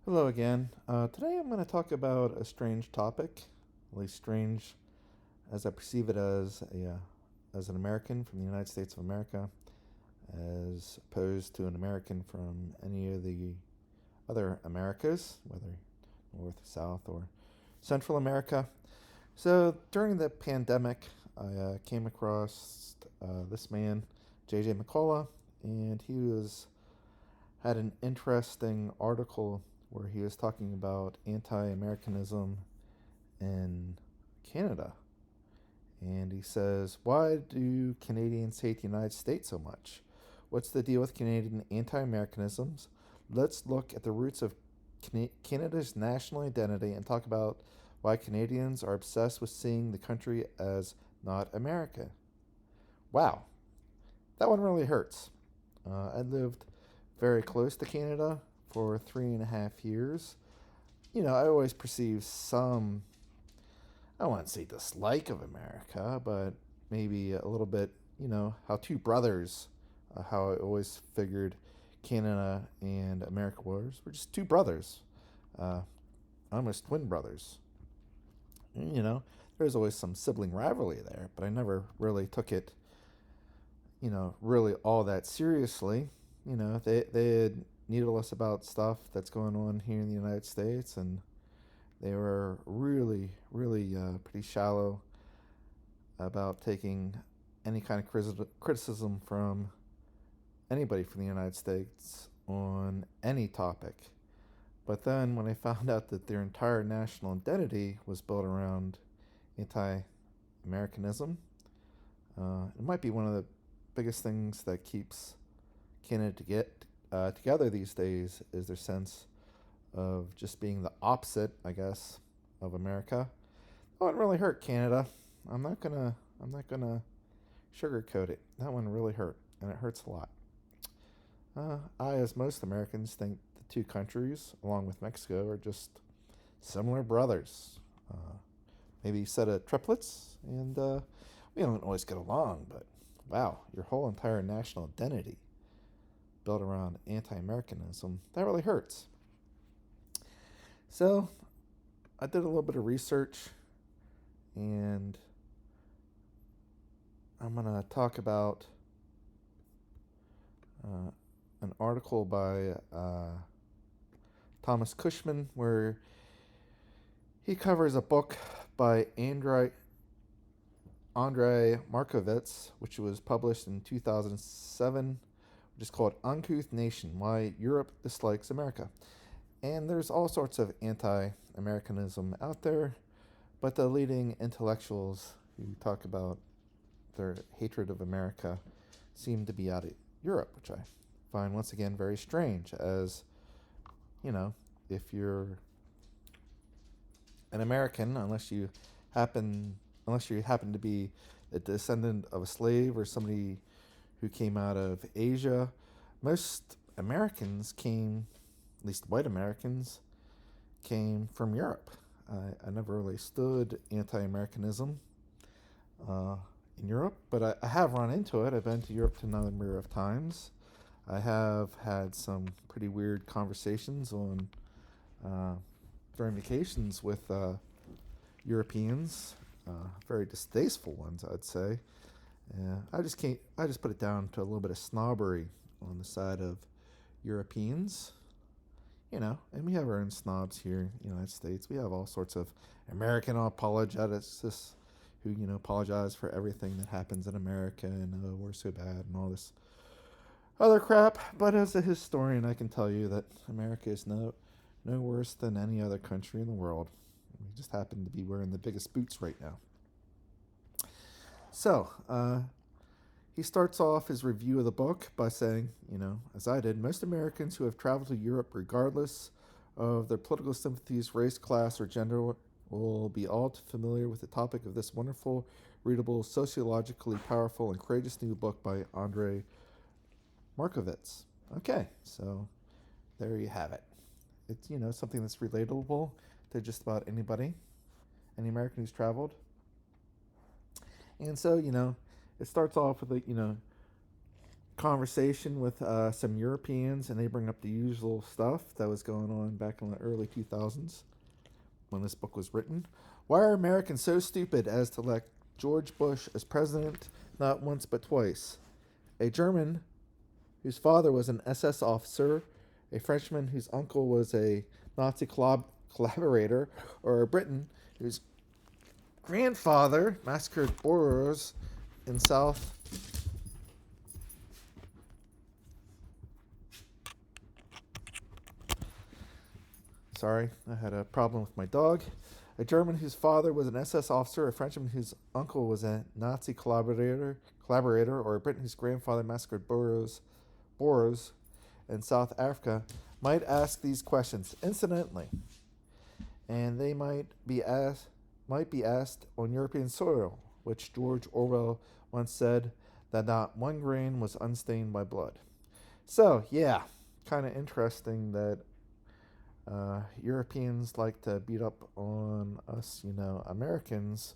Hello again. Today I'm going to talk about a strange topic, at least strange as I perceive it as an American from the United States of America, as opposed to an American from any of the other Americas, whether North, South, or Central America. So during the pandemic, I came across this man, J.J. McCullough, and he was had an interesting article where he was talking about anti-Americanism in Canada. And he says, why do Canadians hate the United States so much? What's the deal with Canadian anti-Americanisms? Let's look at the roots of Canada's national identity and talk about why Canadians are obsessed with seeing the country as not America. Wow, that one really hurts. I lived very close to Canada for 3.5 years. I always perceived some, I wouldn't say dislike of America, but maybe a little bit, how two brothers, how I always figured Canada and America were just two brothers, uh, almost twin brothers. And, there's always some sibling rivalry there, but I never really took it, really all that seriously. They had needled us about stuff that's going on here in the United States, and they were really, really pretty shallow about taking any kind of criticism from anybody from the United States on any topic. But then when I found out that their entire national identity was built around anti Americanism, it might be one of the biggest things that keeps Canada to get together these days is their sense of just being the opposite, I guess, of America. Oh, it really hurt Canada. I'm not gonna sugarcoat it. That one really hurt, and it hurts a lot. I, as most Americans, think the two countries, along with Mexico, are just similar brothers. Uh, Maybe a set of triplets, and we don't always get along. But wow, your whole entire national identity built around anti-Americanism, that really hurts. So I did a little bit of research, and I'm going to talk about uh, an article by Thomas Cushman where he covers a book by Andrei Markovits, which was published in 2007, which is called Uncouth Nation Why Europe Dislikes America. And there's all sorts of anti Americanism out there, but the leading intellectuals who talk about their hatred of America seem to be out of Europe, which I find once again very strange. As you know, if you're an American, unless you happen to be a descendant of a slave or somebody who came out of Asia, most Americans came, at least white Americans, came from Europe. I never really stood anti-Americanism uh, in Europe, but I have run into it. I've been to Europe a number of times. I have had some pretty weird conversations on uh, during vacations with Europeans, very distasteful ones, I'd say. I just can't. I just put it down to a little bit of snobbery on the side of Europeans. And we have our own snobs here in the United States. We have all sorts of American apologetics who, apologize for everything that happens in America and we're so bad and all this other crap. But as a historian, I can tell you that America is no worse than any other country in the world. We just happen to be wearing the biggest boots right now. So, he starts off his review of the book by saying, as I did, most Americans who have traveled to Europe, regardless of their political sympathies, race, class, or gender, will be all too familiar with the topic of this wonderful, readable, sociologically powerful, and courageous new book by Andrei Markovits. Okay, so there you have it. It's, something that's relatable to just about anybody, any American who's traveled. And so, it starts off with conversation with some Europeans, and they bring up the usual stuff that was going on back in the early 2000s when this book was written. Why are Americans so stupid as to elect George Bush as president not once but twice? A German whose father was an SS officer, a Frenchman whose uncle was a Nazi collaborator, or a Briton whose grandfather massacred Boers in South Sorry, I had a problem with my dog. A German whose father was an SS officer, a Frenchman whose uncle was a Nazi collaborator, or a Briton whose grandfather massacred Boers in South Africa might ask these questions incidentally, and they might be asked on European soil, which George Orwell once said that not one grain was unstained by blood. So yeah, kind of interesting that Europeans like to beat up on us, Americans,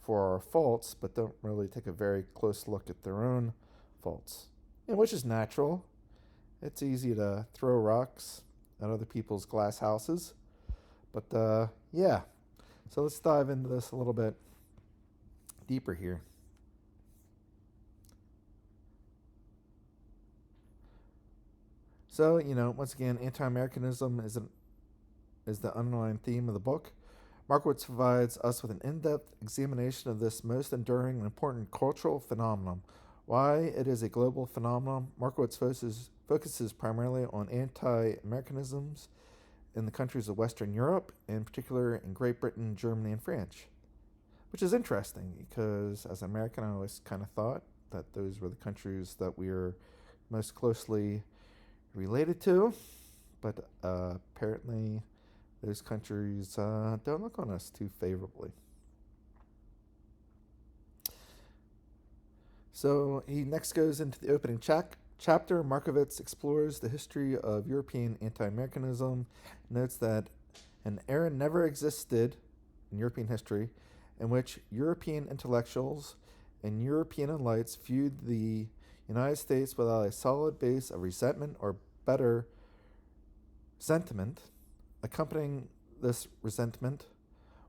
for our faults, but don't really take a very close look at their own faults, which is natural. It's easy to throw rocks at other people's glass houses, but yeah. So let's dive into this a little bit deeper here. So, once again, anti-Americanism is the underlying theme of the book. Markowitz provides us with an in-depth examination of this most enduring and important cultural phenomenon. Why it is a global phenomenon, Markowitz focuses primarily on anti-Americanisms in the countries of Western Europe, in particular in Great Britain, Germany, and France. Which is interesting because as an American, I always kind of thought that those were the countries that we are most closely related to, but apparently those countries don't look on us too favorably. So he next goes into the opening chapter. Markovits explores the history of European anti-Americanism, notes that an era never existed in European history in which European intellectuals and European elites viewed the United States without a solid base of resentment or better sentiment. Accompanying this resentment,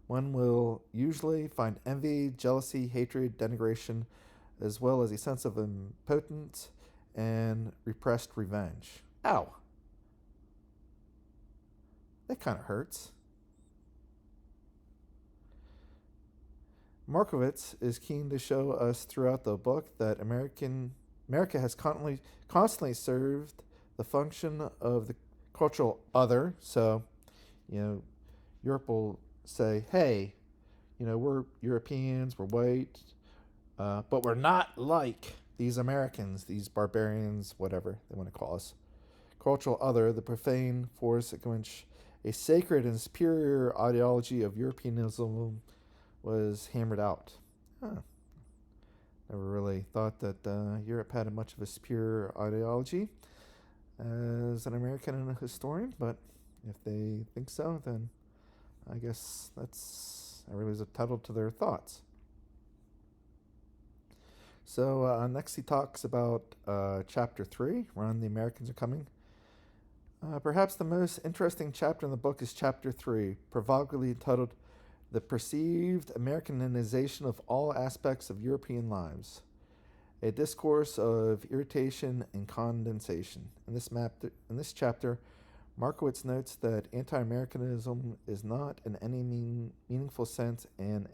one will usually find envy, jealousy, hatred, denigration, as well as a sense of impotence and repressed revenge. Ow! That kind of hurts. Markovits is keen to show us throughout the book that America has constantly served the function of the cultural other. So, Europe will say, hey, we're Europeans, we're white, but we're not like these Americans, these barbarians, whatever they want to call us. Cultural other, the profane force against a sacred and superior ideology of Europeanism was hammered out. Huh. Never really thought that Europe had much of a superior ideology as an American and a historian, but if they think so, then I guess everybody's entitled to their thoughts. So next he talks about Chapter 3, Run, the Americans Are Coming. Perhaps the most interesting chapter in the book is Chapter 3, provocatively entitled The Perceived Americanization of All Aspects of European Lives, a discourse of irritation and condensation. In this chapter, Markowitz notes that anti-Americanism is not in any meaningful sense an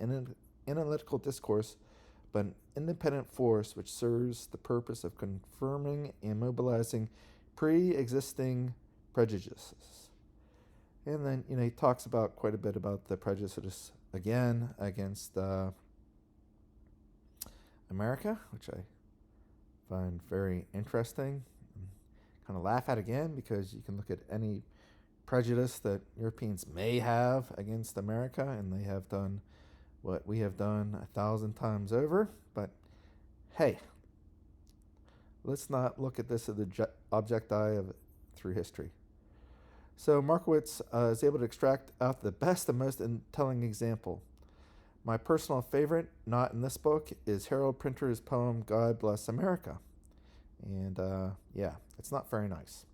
analytical discourse, but an independent force which serves the purpose of confirming and mobilizing pre-existing prejudices. And then, he talks about quite a bit about the prejudices again against America, which I find very interesting. Kind of laugh at again because you can look at any prejudice that Europeans may have against America, and they have done what we have done 1,000 times over. But hey, let's not look at this as the object eye of through history. So Markowitz is able to extract out the best and most telling example. My personal favorite, not in this book, is Harold Pinter's poem God Bless America. And yeah, it's not very nice.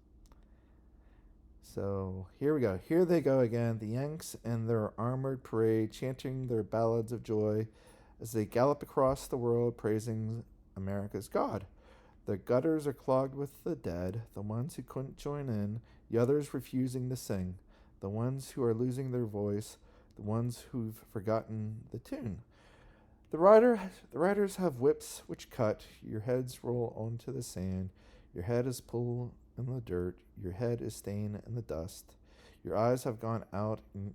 So here we go. Here they go again, the Yanks in their armored parade, chanting their ballads of joy as they gallop across the world, praising America's God. The gutters are clogged with the dead, the ones who couldn't join in, the others refusing to sing, the ones who are losing their voice, the ones who've forgotten the tune. The riders have whips which cut, your heads roll onto the sand, your head is pulled in the dirt, your head is stained in the dust, your eyes have gone out and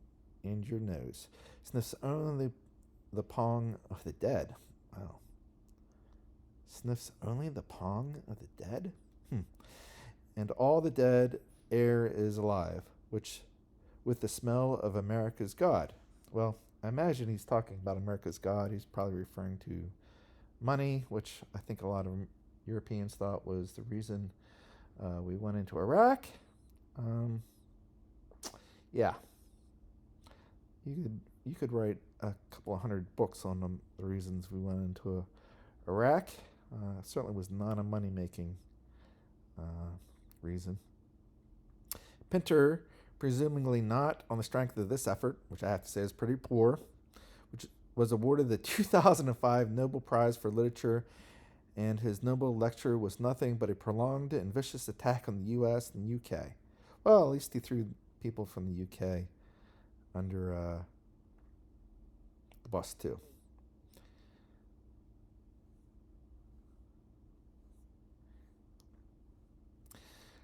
your nose sniffs only the pong of the dead. Wow. Sniffs only the pong of the dead? And all the dead air is alive, which with the smell of America's God. Well, I imagine he's talking about America's God. He's probably referring to money, which I think a lot of Europeans thought was the reason we went into Iraq. Yeah, you could write a couple of hundred books on the reasons we went into Iraq. Certainly was not a money making reason. Pinter, presumably not on the strength of this effort, which I have to say is pretty poor, which was awarded the 2005 Nobel Prize for Literature, and his Nobel lecture was nothing but a prolonged and vicious attack on the U.S. and U.K. Well, at least he threw people from the U.K. under the bus, too.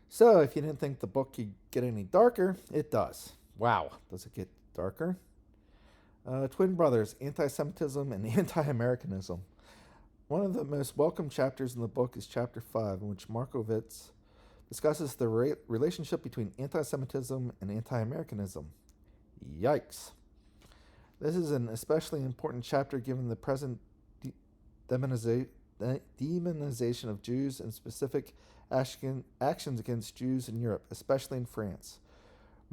So, if you didn't think the book could get any darker, it does. Wow, does it get darker? Twin brothers, anti-Semitism and anti-Americanism. One of the most welcome chapters in the book is chapter 5, in which Markovits discusses the relationship between anti-Semitism and anti-Americanism. Yikes. This is an especially important chapter given the present demonization of Jews and specific actions against Jews in Europe, especially in France.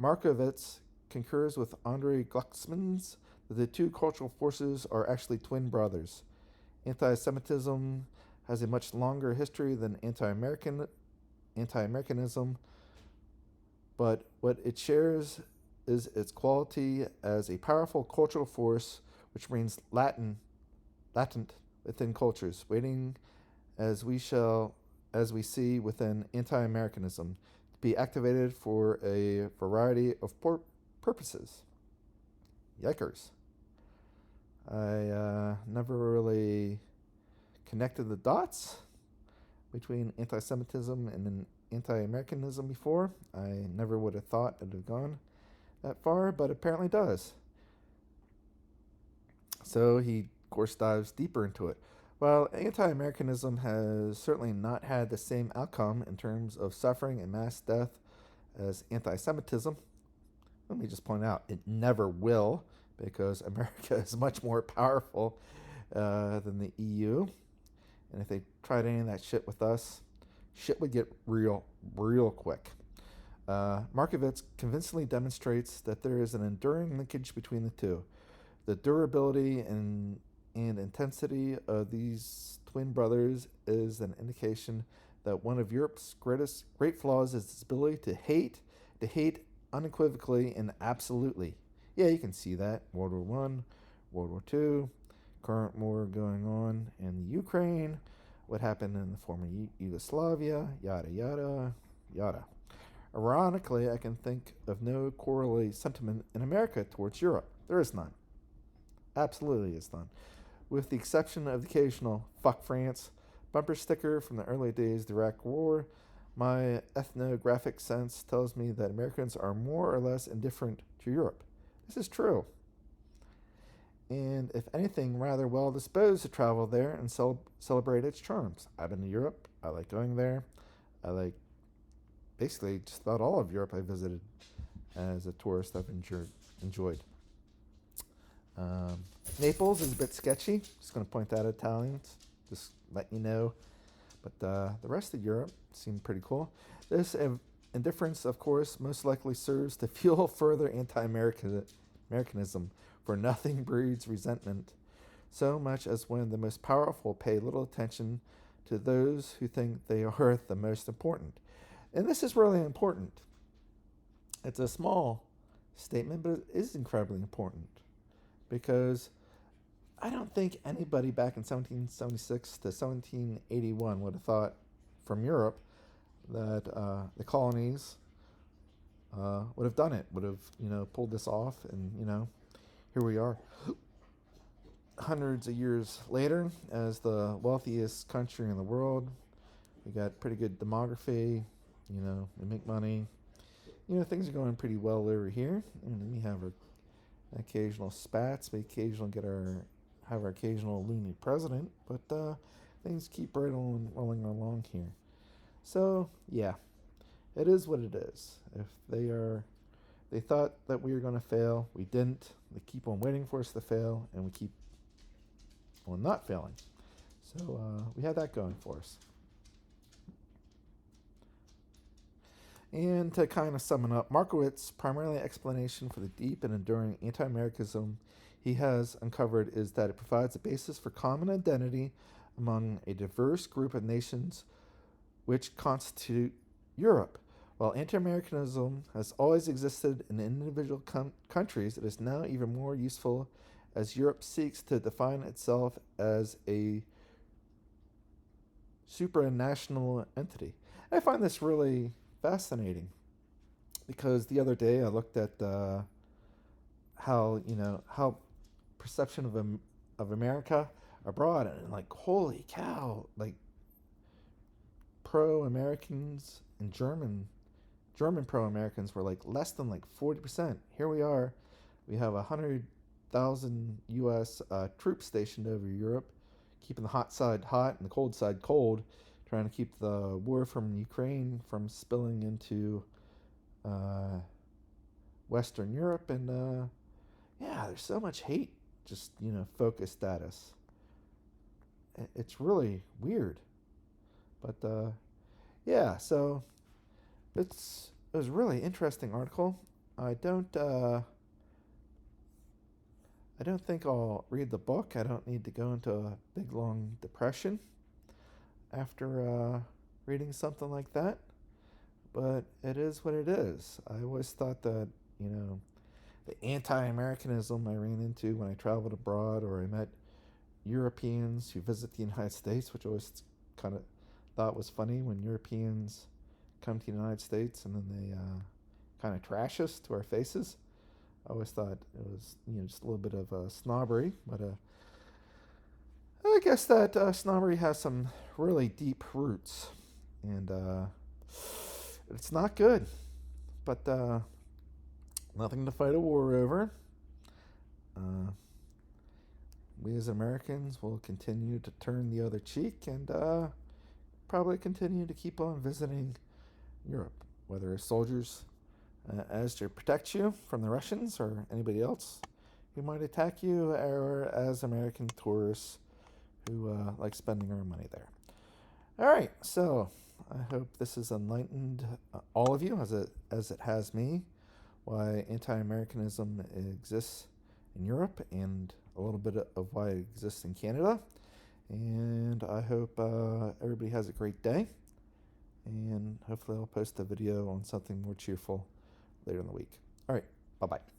Markovits concurs with Andrei Glucksmans that the two cultural forces are actually twin brothers. Anti-Semitism has a much longer history than anti-Americanism, but what it shares is its quality as a powerful cultural force which remains latent within cultures, waiting as we see within anti-Americanism, to be activated for a variety of purposes. Yikers. I never really connected the dots between anti-Semitism and anti-Americanism before. I never would have thought it would have gone that far, but apparently does. So he, of course, dives deeper into it. While anti-Americanism has certainly not had the same outcome in terms of suffering and mass death as anti-Semitism, let me just point out, it never will, because America is much more powerful than the EU. And if they tried any of that shit with us, shit would get real quick. Markovits convincingly demonstrates that there is an enduring linkage between the two. The durability and intensity of these twin brothers is an indication that one of Europe's great flaws is its ability to hate unequivocally and absolutely. Yeah, you can see that. World War One, World War Two, current war going on in the Ukraine, what happened in the former Yugoslavia, yada, yada, yada. Ironically, I can think of no quarterly sentiment in America towards Europe. There is none. Absolutely is none. With the exception of the occasional "fuck France" bumper sticker from the early days of the Iraq War, my ethnographic sense tells me that Americans are more or less indifferent to Europe. This is true. And if anything, rather well disposed to travel there and celebrate its charms. I've been to Europe. I like going there. I like basically just about all of Europe I visited as a tourist. I've enjoyed. Naples is a bit sketchy. Just going to point that at Italians. Just let you know. But the rest of Europe seemed pretty cool. This indifference, of course, most likely serves to fuel further anti-Americanism, for nothing breeds resentment so much as when the most powerful pay little attention to those who think they are the most important. And this is really important. It's a small statement, but it is incredibly important because I don't think anybody back in 1776 to 1781 would have thought from Europe that the colonies would have done it, would have, pulled this off. And, here we are hundreds of years later as the wealthiest country in the world. We got pretty good demography, we make money. Things are going pretty well over here. And we have our occasional spats. We occasionally have our occasional loony president, but things keep rolling along here. So yeah, it is what it is. If they thought that we were going to fail, we didn't. They keep on waiting for us to fail, and we keep on not failing. So we had that going for us. And to kind of sum it up, Markovits' primarily explanation for the deep and enduring anti-Americanism he has uncovered is that it provides a basis for common identity among a diverse group of nations which constitute Europe. While anti-Americanism has always existed in individual countries, it is now even more useful as Europe seeks to define itself as a supranational entity. I find this really fascinating because the other day I looked at how perception of America abroad, and like, holy cow, like pro-Americans and German pro-Americans were like less than like 40%. Here we are, we have 100,000 U.S. Troops stationed over Europe, keeping the hot side hot and the cold side cold, trying to keep the war from Ukraine from spilling into Western Europe. And there's so much hate just focused at us. It's really weird, but so it was a really interesting article. I don't think I'll read the book. I don't need to go into a big long depression after reading something like that. But it is what it is. I always thought that, the anti-Americanism I ran into when I traveled abroad, or I met Europeans who visit the United States, which I always kind of thought was funny when Europeans come to the United States and then they kind of trash us to our faces. I always thought it was, just a little bit of snobbery, but I guess that snobbery has some really deep roots, and it's not good, but nothing to fight a war over. We as Americans will continue to turn the other cheek and probably continue to keep on visiting Europe, whether as soldiers as to protect you from the Russians or anybody else who might attack you, or as American tourists who like spending our money there. All right, so I hope this has enlightened all of you, as it has me, why anti-Americanism exists in Europe and a little bit of why it exists in Canada. And I hope everybody has a great day. And hopefully I'll post a video on something more cheerful later in the week. All right, bye-bye.